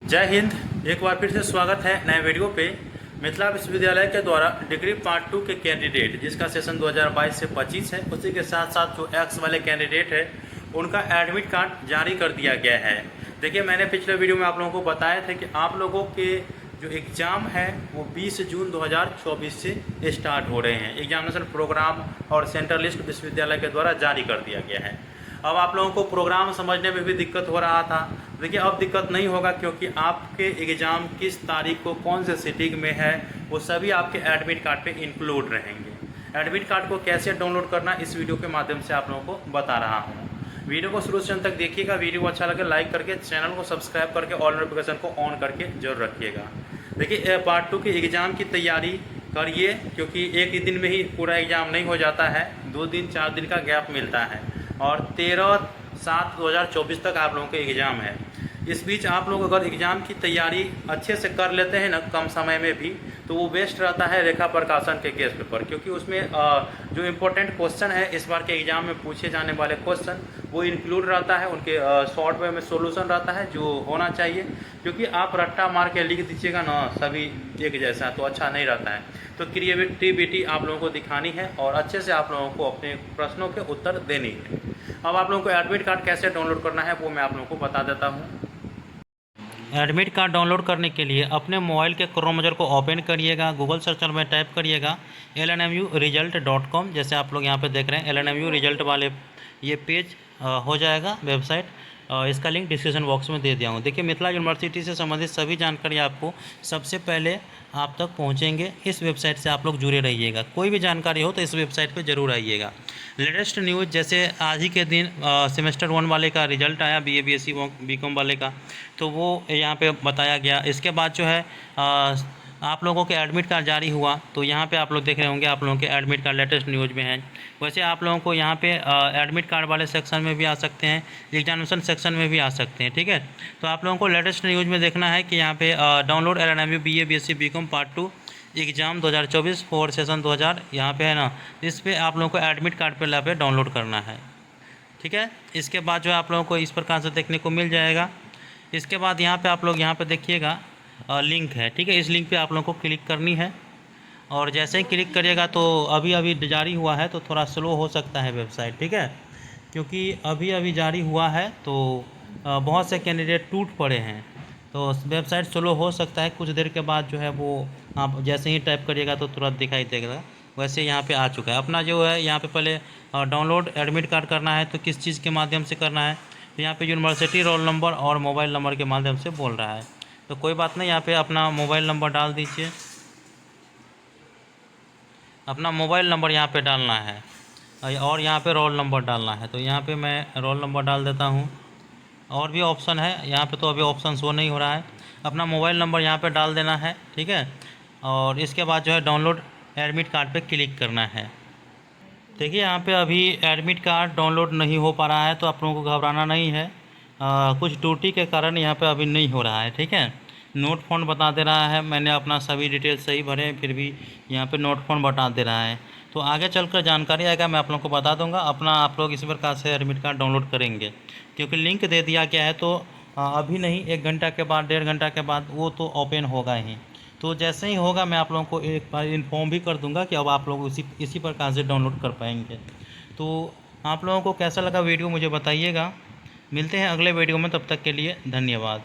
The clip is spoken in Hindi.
जय हिंद। एक बार फिर से स्वागत है नए वीडियो पे। मिथिला विश्वविद्यालय के द्वारा डिग्री पार्ट 2 के कैंडिडेट जिसका सेशन 2022 से 25 है, उसी के साथ साथ जो एक्स वाले कैंडिडेट है उनका एडमिट कार्ड जारी कर दिया गया है। देखिए, मैंने पिछले वीडियो में आप लोगों को बताया था कि आप लोगों के जो एग्ज़ाम है वो 20 जून 2024 से स्टार्ट हो रहे हैं। एग्जामिनेशन प्रोग्राम और सेंट्रल लिस्ट विश्वविद्यालय के द्वारा जारी कर दिया गया है। अब आप लोगों को प्रोग्राम समझने में भी दिक्कत हो रहा था। देखिए, अब दिक्कत नहीं होगा, क्योंकि आपके एग्ज़ाम किस तारीख को कौन से सिटिंग में है वो सभी आपके एडमिट कार्ड पे इंक्लूड रहेंगे। एडमिट कार्ड को कैसे डाउनलोड करना इस वीडियो के माध्यम से आप लोगों को बता रहा हूँ। वीडियो को शुरू से अंत तक देखिएगा। वीडियो को अच्छा लगे लाइक करके, चैनल को सब्सक्राइब करके ऑल नोटिफिकेशन को ऑन करके जरूर रखिएगा। देखिए, पार्ट 2 के एग्ज़ाम की तैयारी करिए, क्योंकि एक ही दिन में ही पूरा एग्ज़ाम नहीं हो जाता है, 2 दिन 4 दिन का गैप मिलता है और 13/7/2024 तक आप लोगों के एग्ज़ाम है। इस बीच आप लोग अगर एग्ज़ाम की तैयारी अच्छे से कर लेते हैं ना, कम समय में भी, तो वो बेस्ट रहता है रेखा प्रकाशन के केस पेपर, क्योंकि उसमें जो इम्पोर्टेंट क्वेश्चन है इस बार के एग्ज़ाम में पूछे जाने वाले क्वेश्चन वो इंक्लूड रहता है। उनके शॉर्ट वे में सोल्यूशन रहता है जो होना चाहिए, क्योंकि आप रट्टा मार के लिख दीजिएगा ना सभी एक जैसा, तो अच्छा नहीं रहता है। तो क्रिएटिविटी आप लोगों को दिखानी है और अच्छे से आप लोगों को अपने प्रश्नों के उत्तर देनी है। अब आप लोगों को एडमिट कार्ड कैसे डाउनलोड करना है वो मैं आप लोगों को बता देता हूँ। एडमिट कार्ड डाउनलोड करने के लिए अपने मोबाइल के क्रोम ब्राउज़र को ओपन करिएगा। गूगल सर्च में टाइप करिएगा lnmuresult.com। जैसे आप लोग यहाँ पे देख रहे हैं LNMU रिजल्ट वाले ये पेज हो जाएगा वेबसाइट। इसका लिंक डिस्क्रिप्शन बॉक्स में दे दिया हूँ। देखिए, मिथिला यूनिवर्सिटी से संबंधित सभी जानकारी आपको सबसे पहले आप तक पहुँचेंगे। इस वेबसाइट से आप लोग जुड़े रहिएगा। कोई भी जानकारी हो तो इस वेबसाइट पर ज़रूर आइएगा। लेटेस्ट न्यूज़, जैसे आज ही के दिन सेमेस्टर 1 वाले का रिजल्ट आया, BA BSc BCom वाले का, तो वो यहाँ पे बताया गया। इसके बाद जो है आप लोगों के एडमिट कार्ड जारी हुआ, तो यहाँ पे आप लोग देख रहे होंगे आप लोगों के एडमिट कार्ड लेटेस्ट न्यूज़ में है। वैसे आप लोगों को यहाँ पे एडमिट कार्ड वाले सेक्शन में भी आ सकते हैं, एग्जामिनेशन सेक्शन में भी आ सकते हैं, ठीक है। तो आप लोगों को लेटेस्ट न्यूज़ में देखना है कि यहाँ पे download LNMU BA BSc BCom part 2 exam 2024 4 session 2000 यहाँ पे है ना, इस पर आप लोगों को एडमिट कार्ड पे पे डाउनलोड करना है, ठीक है। इसके बाद जो है आप लोगों को इस प्रकार से देखने को मिल जाएगा। इसके बाद यहाँ पे आप लोग यहाँ पे देखिएगा लिंक है, ठीक है। इस लिंक पे आप लोगों को क्लिक करनी है और जैसे ही क्लिक करिएगा तो अभी जारी हुआ है तो थोड़ा स्लो हो सकता है वेबसाइट, ठीक है, क्योंकि अभी जारी हुआ है तो बहुत से कैंडिडेट टूट पड़े हैं, तो वेबसाइट स्लो हो सकता है। कुछ देर के बाद जो है वो आप जैसे ही टाइप करिएगा तो तुरंत दिखाई देगा। वैसे यहाँ पे आ चुका है अपना जो है। यहाँ पे पहले डाउनलोड एडमिट कार्ड करना है तो किस चीज़ के माध्यम से करना है, तो यहाँ पे यूनिवर्सिटी रोल नंबर और मोबाइल नंबर के माध्यम से बोल रहा है। तो कोई बात नहीं, यहाँ पे अपना मोबाइल नंबर डाल दीजिए। अपना मोबाइल नंबर यहाँ पे डालना है और यहाँ पे रोल नंबर डालना है। तो यहाँ पे मैं रोल नंबर डाल देता हूँ। और भी ऑप्शन है यहाँ पे, तो अभी ऑप्शन शो नहीं हो रहा है। अपना मोबाइल नंबर यहाँ पे डाल देना है, ठीक है। और इसके बाद जो है डाउनलोड एडमिट कार्ड पे क्लिक करना है। देखिए, यहाँ पे अभी एडमिट कार्ड डाउनलोड नहीं हो पा रहा है, तो आप लोगों को घबराना नहीं है। कुछ त्रुटि के कारण यहाँ पे अभी नहीं हो रहा है, ठीक है। नोट फ़ोन बता दे रहा है, मैंने अपना सभी डिटेल सही भरे, फिर भी यहाँ पे नोट फ़ोन बता दे रहा है। तो आगे चलकर जानकारी आएगा, मैं आप लोगों को बता दूंगा। अपना आप लोग इसी प्रकार से एडमिट कार्ड डाउनलोड करेंगे, क्योंकि लिंक दे दिया गया है। तो अभी नहीं, 1 घंटा के बाद, 1.5 घंटा के बाद वो तो ओपन होगा ही। तो जैसे ही होगा मैं आप लोगों को एक बार इन्फॉर्म भी कर दूंगा कि अब आप लोग इसी प्रकार से डाउनलोड कर पाएंगे। तो आप लोगों को कैसा लगा वीडियो मुझे बताइएगा। मिलते हैं अगले वीडियो में, तब तक के लिए धन्यवाद।